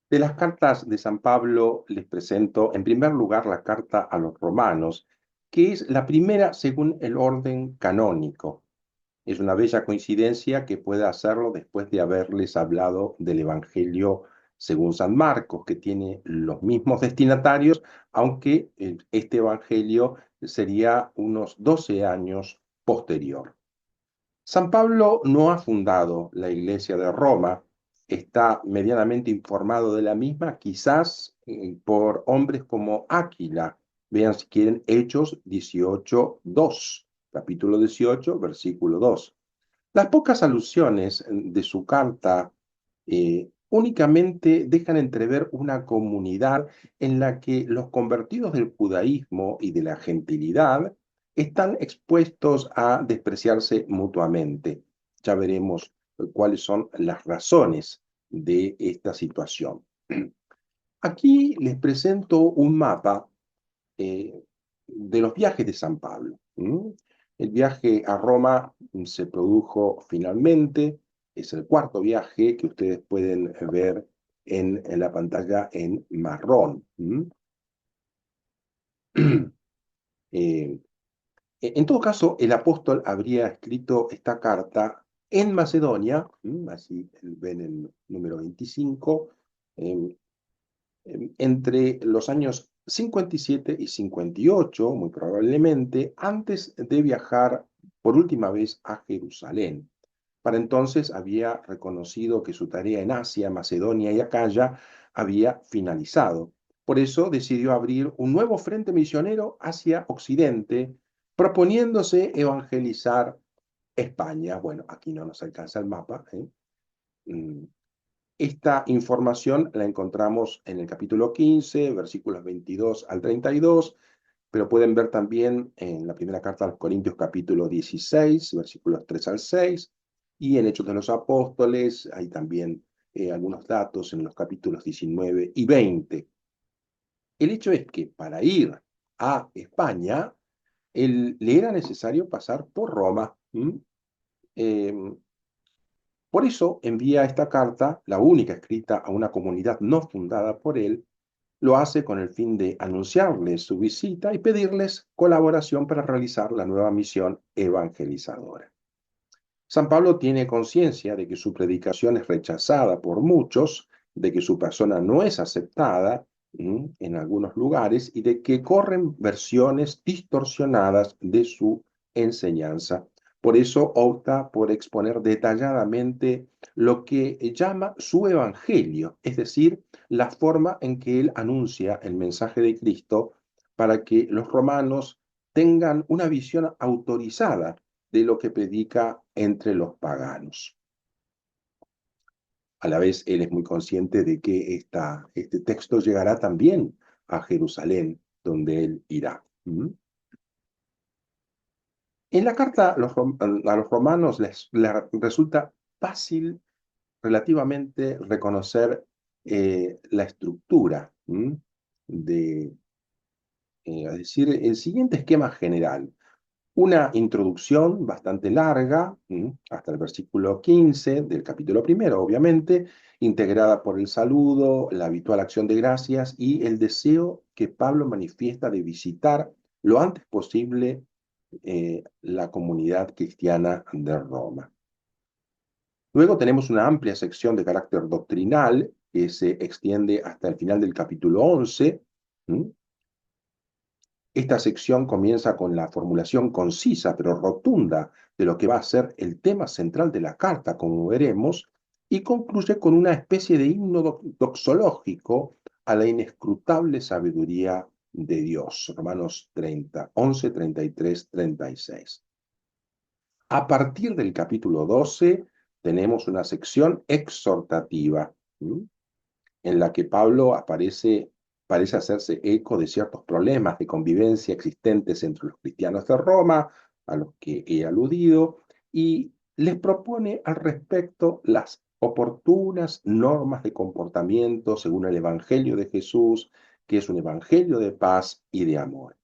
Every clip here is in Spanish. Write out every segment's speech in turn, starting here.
De las cartas de San Pablo les presento en primer lugar la carta a los romanos, que es la primera según el orden canónico. Es una bella coincidencia que pueda hacerlo después de haberles hablado del Evangelio según San Marcos, que tiene los mismos destinatarios, aunque este Evangelio sería unos 12 años posterior. San Pablo no ha fundado la Iglesia de Roma, está medianamente informado de la misma, quizás por hombres como Áquila. Vean si quieren Hechos 18:2, capítulo 18, versículo 2. Las pocas alusiones de su carta únicamente dejan entrever una comunidad en la que los convertidos del judaísmo y de la gentilidad están expuestos a despreciarse mutuamente. Ya veremos cuáles son las razones de esta situación. Aquí les presento un mapa eh, de los viajes de San Pablo. El viaje a Roma se produjo finalmente, es el cuarto viaje que ustedes pueden ver en la pantalla en marrón. Eh, en todo caso, el apóstol habría escrito esta carta en Macedonia, así ven el número 25, eh, entre los años 57 y 58, muy probablemente, antes de viajar por última vez a Jerusalén. Para entonces había reconocido que su tarea en Asia, Macedonia y Acaya había finalizado. Por eso decidió abrir un nuevo frente misionero hacia Occidente, proponiéndose evangelizar España. Bueno, aquí no nos alcanza el mapa, ¿eh? Mm, Esta información la encontramos en el capítulo 15, versículos 22 al 32, pero pueden ver también en la primera carta a los Corintios, capítulo 16, versículos 3 al 6, y en Hechos de los Apóstoles hay también algunos datos en los capítulos 19 y 20. El hecho es que para ir a España, le era necesario pasar por Roma. Eh, Por eso envía esta carta, la única escrita a una comunidad no fundada por él, lo hace con el fin de anunciarles su visita y pedirles colaboración para realizar la nueva misión evangelizadora. San Pablo tiene conciencia de que su predicación es rechazada por muchos, de que su persona no es aceptada en algunos lugares y de que corren versiones distorsionadas de su enseñanza. Por eso opta por exponer detalladamente lo que llama su evangelio, es decir, la forma en que él anuncia el mensaje de Cristo para que los romanos tengan una visión autorizada de lo que predica entre los paganos. A la vez, él es muy consciente de que este texto llegará también a Jerusalén, donde él irá. En la carta a los romanos les resulta fácil relativamente reconocer la estructura de, es decir, el siguiente esquema general. Una introducción bastante larga, hasta el versículo 15 del capítulo primero, obviamente, integrada por el saludo, la habitual acción de gracias y el deseo que Pablo manifiesta de visitar lo antes posible la comunidad cristiana de Roma. Luego tenemos una amplia sección de carácter doctrinal que se extiende hasta el final del capítulo 11. Esta sección comienza con la formulación concisa pero rotunda de lo que va a ser el tema central de la carta, como veremos, y concluye con una especie de himno doxológico a la inescrutable sabiduría de Dios. Romanos 30, 11, 33, 36. A partir del capítulo 12 tenemos una sección exhortativa, en la que Pablo parece hacerse eco de ciertos problemas de convivencia existentes entre los cristianos de Roma, a los que he aludido, y les propone al respecto las oportunas normas de comportamiento según el Evangelio de Jesús, que es un Evangelio de paz y de amor.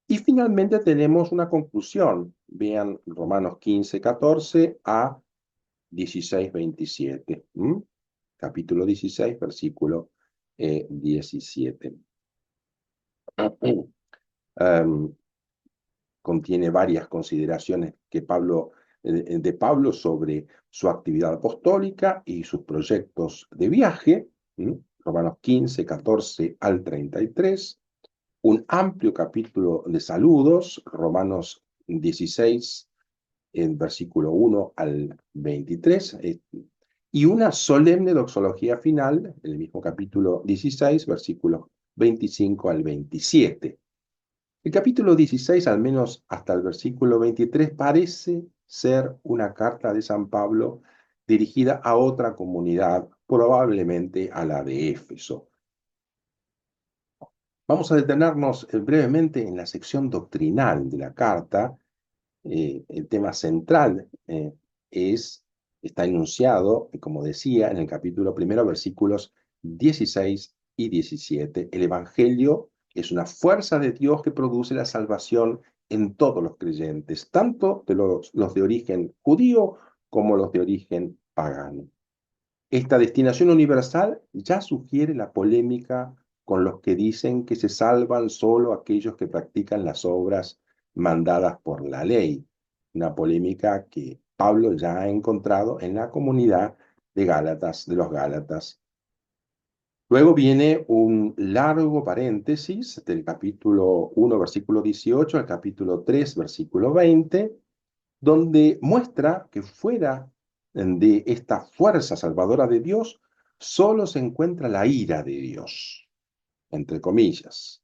Y finalmente tenemos una conclusión. Vean Romanos 15, 14 a 16, 27. capítulo 16, versículo 17. Um, Contiene varias consideraciones que de Pablo sobre su actividad apostólica y sus proyectos de viaje, Romanos 15, 14 al 33, un amplio capítulo de saludos, Romanos 16, en versículo 1 al 23, y una solemne doxología final, en el mismo capítulo 16, versículos 25 al 27. El capítulo 16, al menos hasta el versículo 23, parece ser una carta de San Pablo dirigida a otra comunidad, probablemente a la de Éfeso. Vamos a detenernos brevemente en la sección doctrinal de la carta. El tema central está enunciado, como decía, en el capítulo primero, versículos 16 y 17. El Evangelio es una fuerza de Dios que produce la salvación en todos los creyentes, tanto de los de origen judío como los de origen pagano. Esta destinación universal ya sugiere la polémica con los que dicen que se salvan solo aquellos que practican las obras mandadas por la ley. Una polémica que Pablo ya ha encontrado en la comunidad de los Gálatas. Luego viene un largo paréntesis del capítulo 1, versículo 18 al capítulo 3, versículo 20, donde muestra que fuera de esta fuerza salvadora de Dios, solo se encuentra la ira de Dios, entre comillas,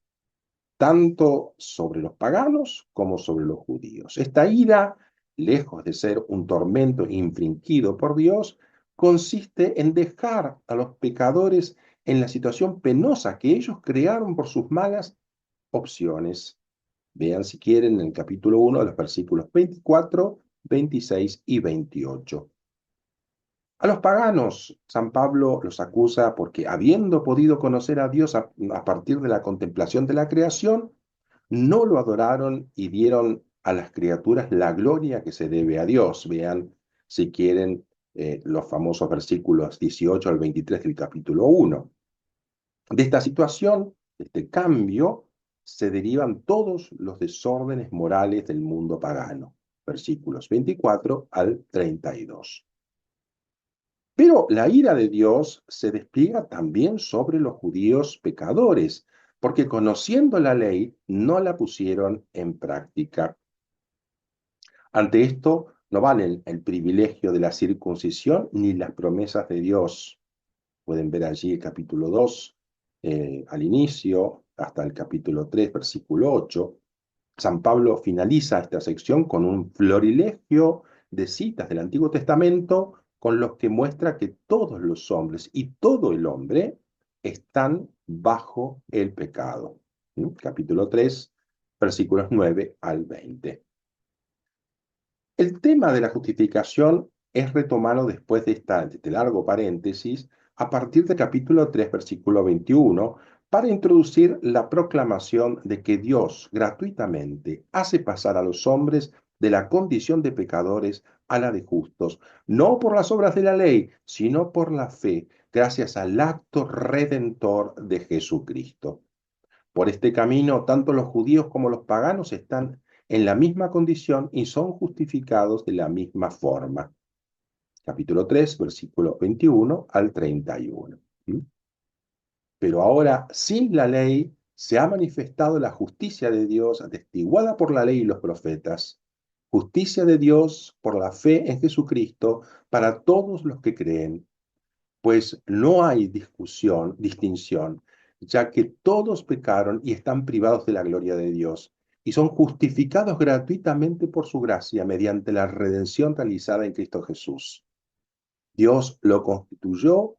tanto sobre los paganos como sobre los judíos. Esta ira, lejos de ser un tormento infringido por Dios, consiste en dejar a los pecadores en la situación penosa que ellos crearon por sus malas opciones. Vean si quieren en el capítulo 1 de los versículos 24, 26 y 28. A los paganos, San Pablo los acusa porque, habiendo podido conocer a Dios a partir de la contemplación de la creación, no lo adoraron y dieron a las criaturas la gloria que se debe a Dios. Vean, si quieren, los famosos versículos 18 al 23 del capítulo 1. De esta situación, de este cambio, se derivan todos los desórdenes morales del mundo pagano. Versículos 24 al 32. Pero la ira de Dios se despliega también sobre los judíos pecadores, porque conociendo la ley no la pusieron en práctica. Ante esto no valen el privilegio de la circuncisión ni las promesas de Dios. Pueden ver allí el capítulo 2 al inicio, hasta el capítulo 3, versículo 8. San Pablo finaliza esta sección con un florilegio de citas del Antiguo Testamento con los que muestra que todos los hombres y todo el hombre están bajo el pecado. Capítulo 3, versículos 9 al 20. El tema de la justificación es retomado después de este largo paréntesis a partir del capítulo 3, versículo 21, para introducir la proclamación de que Dios gratuitamente hace pasar a los hombres de la condición de pecadores a la de justos, no por las obras de la ley, sino por la fe, gracias al acto redentor de Jesucristo. Por este camino, tanto los judíos como los paganos están en la misma condición y son justificados de la misma forma. Capítulo 3, versículo 21 al 31. Pero ahora, sin la ley, se ha manifestado la justicia de Dios, atestiguada por la ley y los profetas. Justicia de Dios por la fe en Jesucristo para todos los que creen, pues no hay distinción, ya que todos pecaron y están privados de la gloria de Dios, y son justificados gratuitamente por su gracia mediante la redención realizada en Cristo Jesús. Dios lo constituyó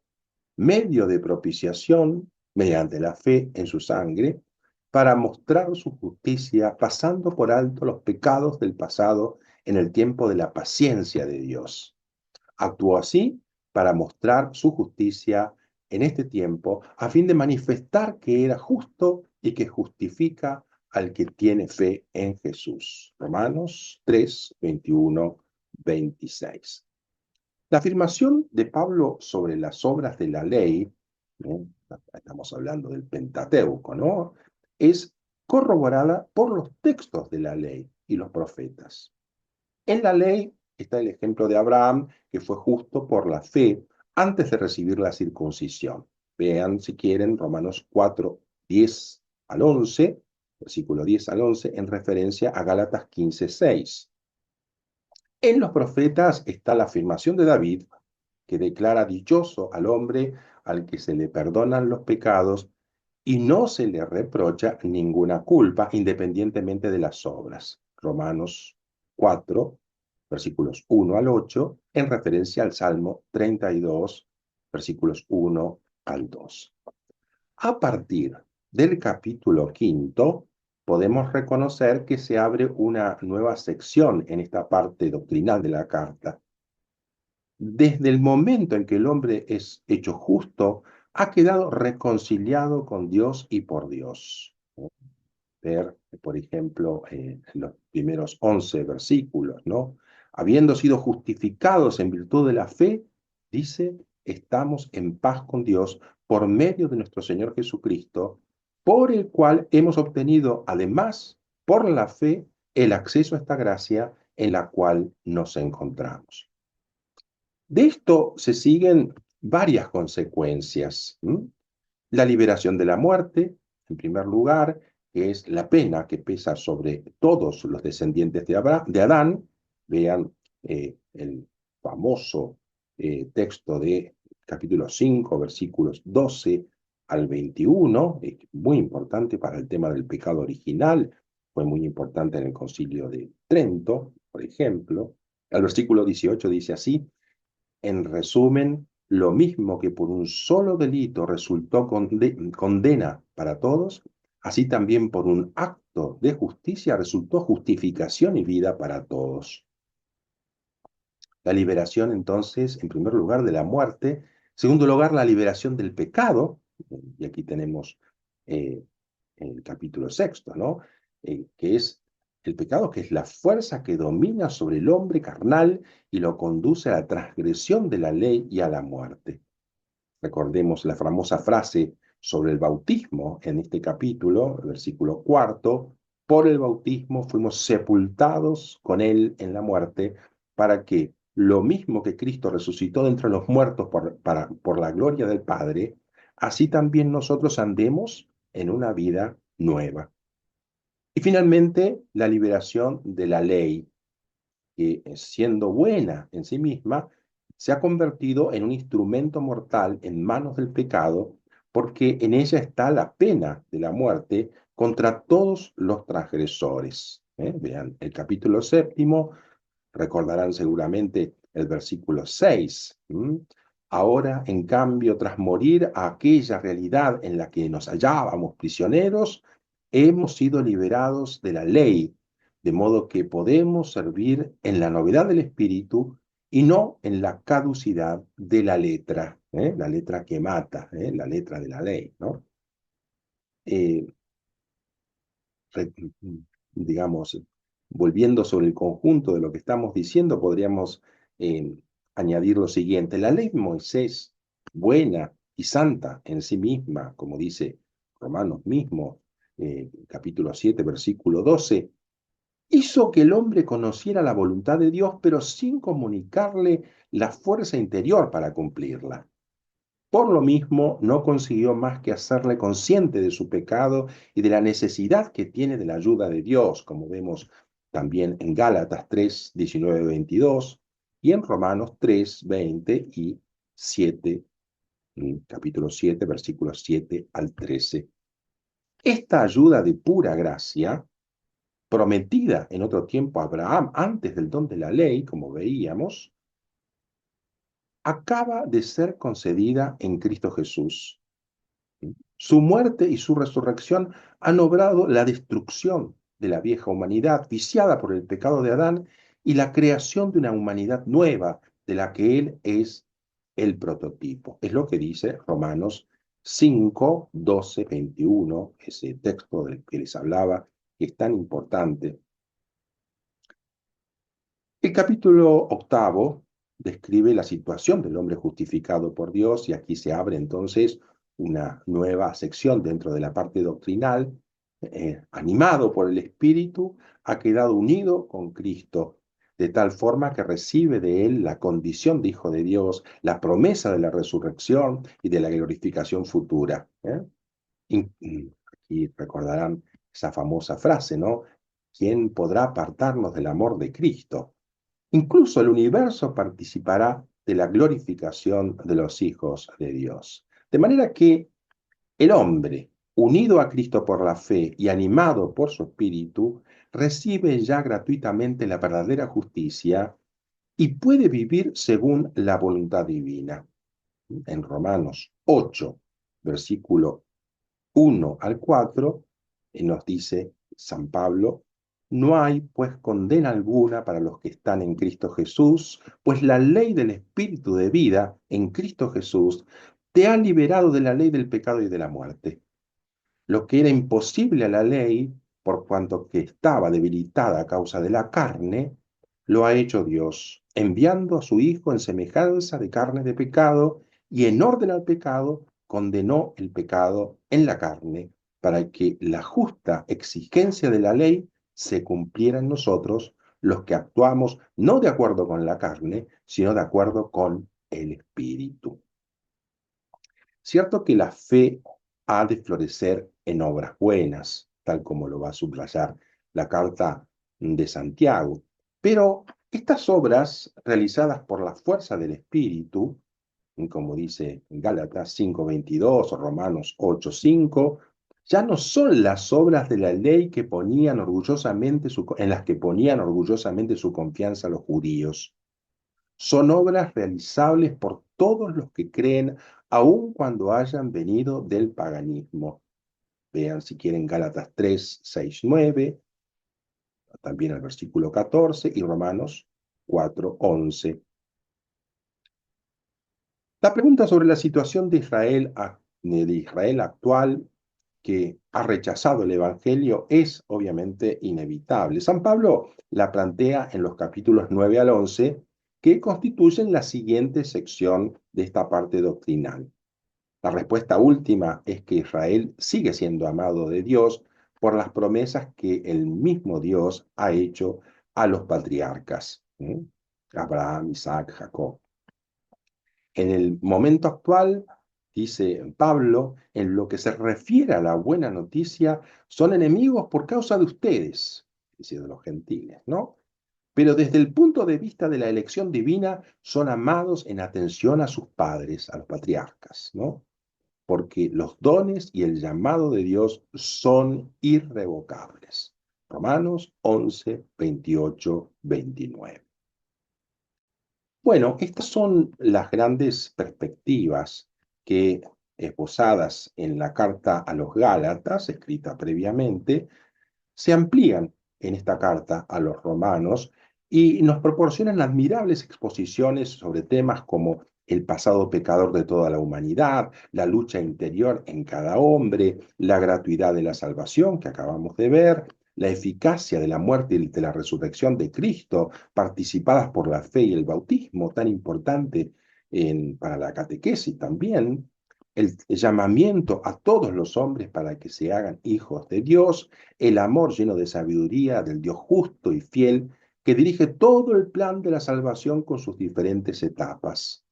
medio de propiciación mediante la fe en su sangre, para mostrar su justicia, pasando por alto los pecados del pasado en el tiempo de la paciencia de Dios. Actuó así para mostrar su justicia en este tiempo, a fin de manifestar que era justo y que justifica al que tiene fe en Jesús. Romanos 3, 21, 26. La afirmación de Pablo sobre las obras de la ley, ¿no? Estamos hablando del Pentateuco, ¿no? Es corroborada por los textos de la ley y los profetas. En la ley está el ejemplo de Abraham, que fue justo por la fe antes de recibir la circuncisión. Vean, si quieren, Romanos 4, 10 al 11, versículo 10 al 11, en referencia a Gálatas 15, 6. En los profetas está la afirmación de David, que declara dichoso al hombre al que se le perdonan los pecados y no se le reprocha ninguna culpa, independientemente de las obras. Romanos 4, versículos 1 al 8, en referencia al Salmo 32, versículos 1 al 2. A partir del capítulo quinto, podemos reconocer que se abre una nueva sección en esta parte doctrinal de la carta. Desde el momento en que el hombre es hecho justo, ha quedado reconciliado con Dios y por Dios. Ver, por ejemplo, los primeros 11 versículos, ¿no? Habiendo sido justificados en virtud de la fe, dice, estamos en paz con Dios por medio de nuestro Señor Jesucristo, por el cual hemos obtenido, además, por la fe, el acceso a esta gracia en la cual nos encontramos. De esto se siguen varias consecuencias. La liberación de la muerte, en primer lugar, que es la pena que pesa sobre todos los descendientes de Adán. Vean el famoso texto de capítulo 5, versículos 12 al 21, muy importante para el tema del pecado original, fue muy importante en el Concilio de Trento, por ejemplo. El versículo 18 dice así: en resumen, lo mismo que por un solo delito resultó condena para todos, así también por un acto de justicia resultó justificación y vida para todos. La liberación, entonces, en primer lugar, de la muerte. En segundo lugar, la liberación del pecado. Y aquí tenemos eh, el capítulo sexto, ¿no? Que es el pecado, que es la fuerza que domina sobre el hombre carnal y lo conduce a la transgresión de la ley y a la muerte. Recordemos la famosa frase sobre el bautismo en este capítulo, el versículo cuarto: por el bautismo fuimos sepultados con él en la muerte, para que lo mismo que Cristo resucitó de entre los muertos por la gloria del Padre, así también nosotros andemos en una vida nueva. Y finalmente, la liberación de la ley, que siendo buena en sí misma, se ha convertido en un instrumento mortal en manos del pecado, porque en ella está la pena de la muerte contra todos los transgresores. Vean, el capítulo séptimo, recordarán seguramente el versículo 6. Ahora, en cambio, tras morir a aquella realidad en la que nos hallábamos prisioneros, hemos sido liberados de la ley, de modo que podemos servir en la novedad del espíritu y no en la caducidad de la letra que mata, la letra de la ley, ¿no? Eh, digamos, volviendo sobre el conjunto de lo que estamos diciendo, podríamos eh, añadir lo siguiente: la ley de Moisés, buena y santa en sí misma, como dice Romanos mismo, capítulo 7, versículo 12, hizo que el hombre conociera la voluntad de Dios, pero sin comunicarle la fuerza interior para cumplirla. Por lo mismo, no consiguió más que hacerle consciente de su pecado y de la necesidad que tiene de la ayuda de Dios, como vemos también en Gálatas 3, 19, 22 y en Romanos 3, 20 y 7, capítulo 7, versículos 7 al 13. Esta ayuda de pura gracia, prometida en otro tiempo a Abraham antes del don de la ley, como veíamos, acaba de ser concedida en Cristo Jesús. Su muerte y su resurrección han obrado la destrucción de la vieja humanidad viciada por el pecado de Adán y la creación de una humanidad nueva de la que Él es el prototipo. Es lo que dice Romanos 5, 12, 21, ese texto del que les hablaba, que es tan importante. El capítulo octavo describe la situación del hombre justificado por Dios y aquí se abre entonces una nueva sección dentro de la parte doctrinal. Animado por el Espíritu, ha quedado unido con Cristo, de tal forma que recibe de él la condición de hijo de Dios, la promesa de la resurrección y de la glorificación futura. Aquí recordarán esa famosa frase, ¿no? ¿Quién podrá apartarnos del amor de Cristo? Incluso el universo participará de la glorificación de los hijos de Dios. De manera que el hombre, unido a Cristo por la fe y animado por su espíritu, recibe ya gratuitamente la verdadera justicia y puede vivir según la voluntad divina. En Romanos 8, versículo 1 al 4, nos dice San Pablo: no hay pues condena alguna para los que están en Cristo Jesús, pues la ley del Espíritu de vida en Cristo Jesús te ha liberado de la ley del pecado y de la muerte. Lo que era imposible a la ley, por cuanto que estaba debilitada a causa de la carne, lo ha hecho Dios, enviando a su Hijo en semejanza de carne de pecado, y en orden al pecado condenó el pecado en la carne, para que la justa exigencia de la ley se cumpliera en nosotros, los que actuamos no de acuerdo con la carne, sino de acuerdo con el Espíritu. Cierto que la fe ha de florecer en obras buenas, tal como lo va a subrayar la carta de Santiago, pero estas obras realizadas por la fuerza del Espíritu, como dice Gálatas 5:22 o Romanos 8:5, ya no son las obras de la ley que ponían orgullosamente en las que ponían orgullosamente su confianza los judíos. Son obras realizables por todos los que creen, aun cuando hayan venido del paganismo. Vean si quieren Gálatas 3, 6, 9, también el versículo 14 y Romanos 4, 11. La pregunta sobre la situación de Israel actual, que ha rechazado el Evangelio, es obviamente inevitable. San Pablo la plantea en los capítulos 9 al 11, que constituyen la siguiente sección de esta parte doctrinal. La respuesta última es que Israel sigue siendo amado de Dios por las promesas que el mismo Dios ha hecho a los patriarcas, Abraham, Isaac, Jacob. En el momento actual, dice Pablo, en lo que se refiere a la buena noticia, son enemigos por causa de ustedes, es decir, de los gentiles, ¿no? Pero desde el punto de vista de la elección divina, son amados en atención a sus padres, a los patriarcas, ¿no? Porque los dones y el llamado de Dios son irrevocables. Romanos 11, 28, 29. Bueno, estas son las grandes perspectivas que, esbozadas en la carta a los Gálatas, escrita previamente, se amplían en esta carta a los romanos y nos proporcionan admirables exposiciones sobre temas como el pasado pecador de toda la humanidad, la lucha interior en cada hombre, la gratuidad de la salvación que acabamos de ver, la eficacia de la muerte y de la resurrección de Cristo, participadas por la fe y el bautismo, tan importante para la catequesis también, el llamamiento a todos los hombres para que se hagan hijos de Dios, el amor lleno de sabiduría del Dios justo y fiel que dirige todo el plan de la salvación con sus diferentes etapas.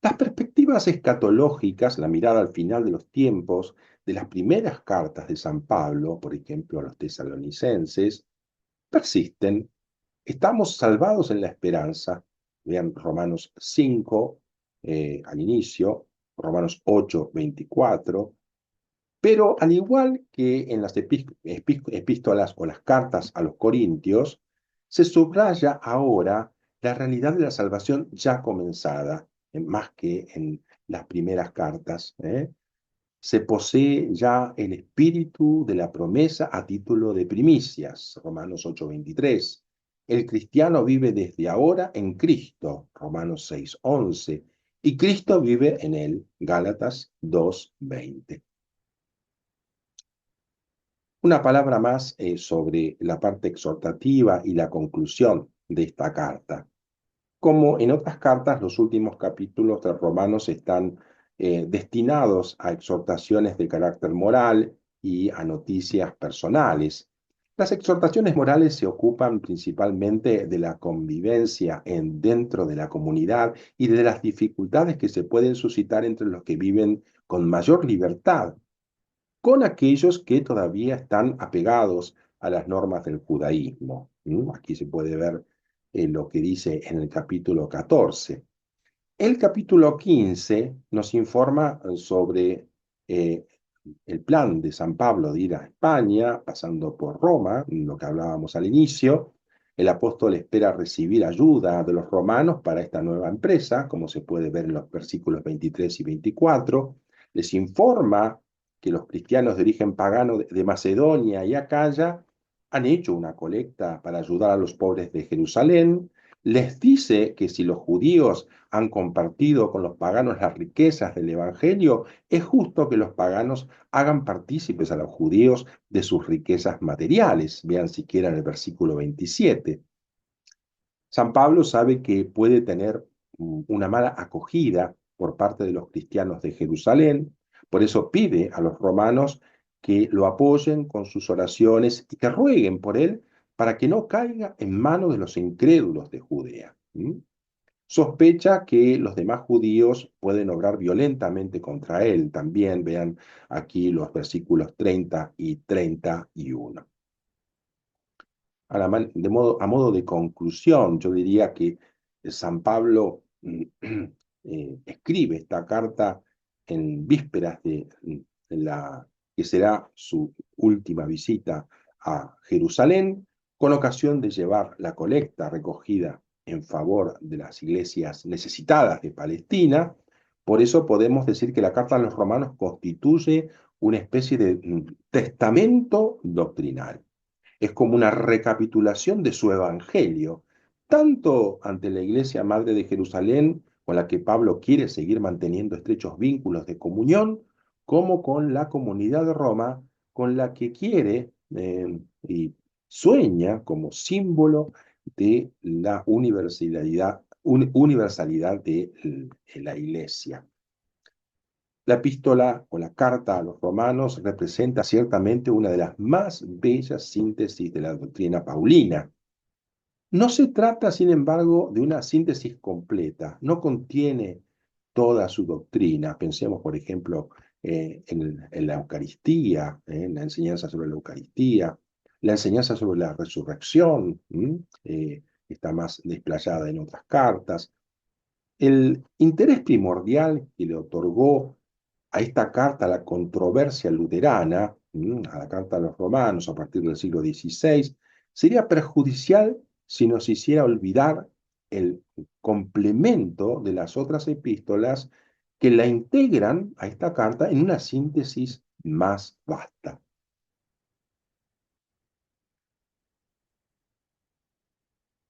Las perspectivas escatológicas, la mirada al final de los tiempos, de las primeras cartas de San Pablo, por ejemplo a los tesalonicenses, persisten. Estamos salvados en la esperanza. Vean Romanos 5 al inicio, Romanos 8, 24. Pero al igual que en las epístolas o las cartas a los Corintios, se subraya ahora la realidad de la salvación ya comenzada, más que en las primeras cartas. Se posee ya el espíritu de la promesa a título de primicias, Romanos 8:23. El cristiano vive desde ahora en Cristo, Romanos 6:11. Y Cristo vive en él, Gálatas 2:20. Una palabra más sobre la parte exhortativa y la conclusión de esta carta. Como en otras cartas, los últimos capítulos de Romanos están destinados a exhortaciones de carácter moral y a noticias personales. Las exhortaciones morales se ocupan principalmente de la convivencia dentro de la comunidad y de las dificultades que se pueden suscitar entre los que viven con mayor libertad, con aquellos que todavía están apegados a las normas del judaísmo. Aquí se puede ver lo que dice en el capítulo 14. El capítulo 15 nos informa sobre eh, el plan de San Pablo de ir a España, pasando por Roma, lo que hablábamos al inicio. El apóstol espera recibir ayuda de los romanos para esta nueva empresa, como se puede ver en los versículos 23 y 24. Les informa que los cristianos de origen pagano de Macedonia y Acaya han hecho una colecta para ayudar a los pobres de Jerusalén. Les dice que si los judíos han compartido con los paganos las riquezas del Evangelio, es justo que los paganos hagan partícipes a los judíos de sus riquezas materiales. Vean siquiera en el versículo 27. San Pablo sabe que puede tener una mala acogida por parte de los cristianos de Jerusalén, por eso pide a los romanos que lo apoyen con sus oraciones y que rueguen por él para que no caiga en manos de los incrédulos de Judea. Sospecha que los demás judíos pueden obrar violentamente contra él. También vean aquí los versículos 30 y 31. Ahora, a modo de conclusión, yo diría que San Pablo escribe esta carta en vísperas de la que será su última visita a Jerusalén, con ocasión de llevar la colecta recogida en favor de las iglesias necesitadas de Palestina. Por eso podemos decir que la carta a los romanos constituye una especie de testamento doctrinal. Es como una recapitulación de su evangelio, tanto ante la Iglesia Madre de Jerusalén, con la que Pablo quiere seguir manteniendo estrechos vínculos de comunión, como con la comunidad de Roma, con la que quiere y sueña como símbolo de la universalidad de la Iglesia. La epístola o la carta a los romanos representa ciertamente una de las más bellas síntesis de la doctrina paulina. No se trata, sin embargo, de una síntesis completa, no contiene toda su doctrina. Pensemos, por ejemplo, en la Eucaristía, en la enseñanza sobre la Eucaristía, la enseñanza sobre la resurrección, está más desplayada en otras cartas. El interés primordial que le otorgó a esta carta la controversia luterana, a la carta a los romanos a partir del siglo XVI, sería perjudicial si nos hiciera olvidar el complemento de las otras epístolas que la integran a esta carta en una síntesis más vasta.